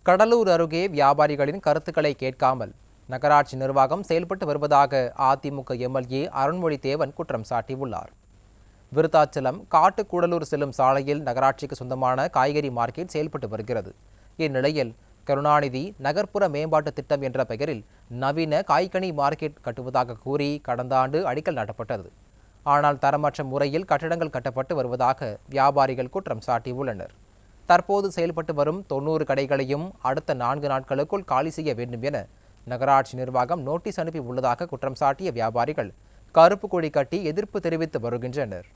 கடலூர் அருகே வியாபாரிகளின் கருத்துக்களை கேட்காமல் நகராட்சி நிர்வாகம் செயல்பட்டு வருவதாக அதிமுக எம்எல்ஏ அருண்மொழி தேவன் குற்றம் சாட்டியுள்ளார். விருத்தாச்சலம் காட்டுக்கூடலூர் செல்லும் சாலையில் நகராட்சிக்கு சொந்தமான காய்கறி மார்க்கெட் செயல்பட்டு வருகிறது. இந்நிலையில் கருணாநிதி நகர்ப்புற மேம்பாட்டு திட்டம் என்ற பெயரில் நவீன காய்கனி மார்க்கெட் கட்டுவதாக கூறி கடந்த ஆண்டு அடிக்கல் நாட்டப்பட்டது. ஆனால் தரமற்ற முறையில் கட்டடங்கள் கட்டப்பட்டு வருவதாக வியாபாரிகள் குற்றம் சாட்டியுள்ளனர். தற்போது செயல்பட்டு வரும் 90 கடைகளையும் அடுத்த 4 நாட்களுக்குள் காலி செய்ய வேண்டும் என நகராட்சி நிர்வாகம் நோட்டீஸ் அனுப்பி உள்ளதாக குற்றம் சாட்டிய வியாபாரிகள் கருப்பு கொடி கட்டி எதிர்ப்பு தெரிவித்து வருகின்றனர்.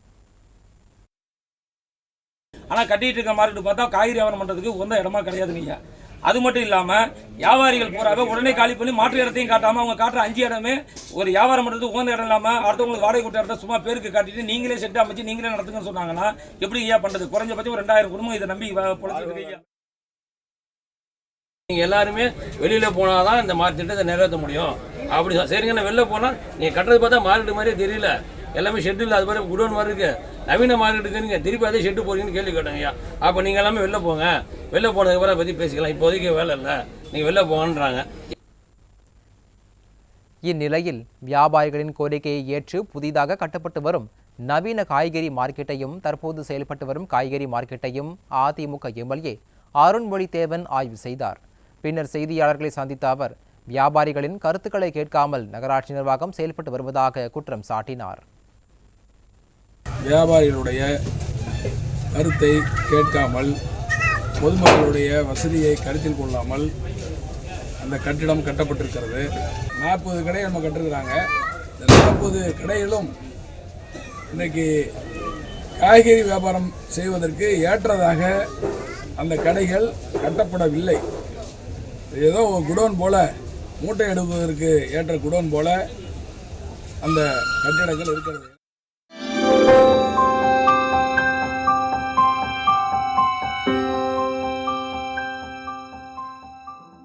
ஆனால் கட்டிட்டு இருக்க மார்க்கெட் பார்த்தா காய்கறி வியாபாரம் பண்ணுறதுக்கு உகந்த இடமா கிடையாதுங்க. அது மட்டும் இல்லாமல் வியாபாரிகள் பூராவே உடனே காலி பண்ணி மாற்று இடத்தையும் காட்டாமல் அவங்க காட்டுற 5 இடமே ஒரு வியாபாரம் பண்ணுறதுக்கு உகந்த இடம் இல்லாமல் அடுத்தவங்களுக்கு வாடகை கொடுத்த இடத்த சும்மா பேருக்கு காட்டிட்டு நீங்களே செட்டு அமைச்சு நீங்களே நடத்துங்கன்னு சொன்னாங்கன்னா எப்படி ஐயா பண்ணுறது? குறைஞ்சபட்சம் ஒரு 2000 குடும்பம் இதை நம்பி பொழைச்சிருக்கு. நீங்கள் எல்லாருமே வெளியில் போனால் தான் இந்த திட்டத்தை நிறைவேற்ற முடியும். அப்படி சரிங்க, நான் வெளில போனால் நீங்கள் கட்டுறது பார்த்தா மார்க்கெட் மாதிரியே தெரியல, எல்லாமே ஷெட்டு இல்லை, அது மாதிரி குடோன் மாதிரி இருக்குது. நவீன மார்க்கெட்டுக்கு நீங்கள் திருப்பி அதே ஷெட்டு போகிறீங்கன்னு கேள்வி கேட்டேங்க. அப்போ நீங்கள் எல்லாமே வெளில போங்க, வெளில போனதுக்கப்புறம் பற்றி பேசிக்கலாம், இப்போதைக்கு வேலை இல்லை, நீங்கள் வெளில போங்கன்றாங்க. இந்நிலையில் வியாபாரிகளின் கோரிக்கையை ஏற்று புதிதாக கட்டப்பட்டு வரும் நவீன காய்கறி மார்க்கெட்டையும் தற்போது செயல்பட்டு வரும் காய்கறி மார்க்கெட்டையும் அதிமுக எம்எல்ஏ அருண்மொழி தேவன் ஆய்வு செய்தார். பின்னர் செய்தியாளர்களை சந்தித்த அவர் வியாபாரிகளின் கருத்துக்களை கேட்காமல் நகராட்சி நிர்வாகம் செயல்பட்டு வருவதாக குற்றம் சாட்டினார். வியாபாரிகளுடைய கருத்தை கேட்காமல் பொதுமக்களுடைய வசதியை கருத்தில் கொள்ளாமல் அந்த கட்டிடம் கட்டப்பட்டிருக்கிறது. 40 கடை நம்ம கட்டிருக்கிறாங்க. இந்த 40 கடையிலும் இன்றைக்கு காய்கறி வியாபாரம் செய்வதற்கு ஏற்றதாக அந்த கடைகள் கட்டப்படவில்லை. ஏதோ குடோன் போல, மூட்டை எடுப்பதற்கு ஏற்ற குடோன் போல அந்த கட்டிடங்கள் இருக்கிறது.